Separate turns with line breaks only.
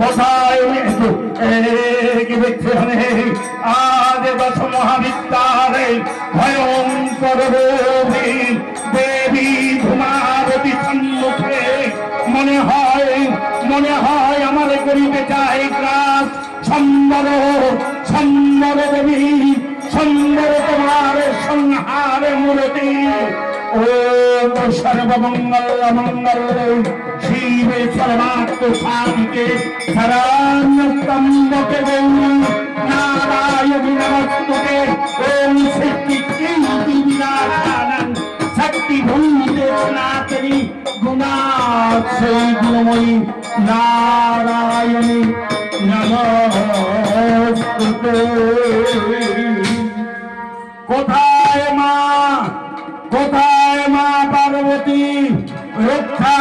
কোথায় আজ দশ মহাবিদ্যারে ভয়ঙ্কর দেবী ধূমাবতী সম্মুখে মনে হয় আমার করিতে চাই গ্রাস সম্বর সম্বর দেবী সম্বর তোমার সংহার মূর্তি ও সর্বমঙ্গল মঙ্গল শিবে সর্বাত্ম শান্তিকে শরণ্যস্তম্ভকে গৌরী নারায়ণী নমস্তুতে ওম শক্তি কীর্তি বিনাশানং শক্তি ভূমিতে সনাতনী গুণাশ্রী গুণময়ী নারায়ণী নমস্তুতে। কোথায় মা পার্বতী রক্ষা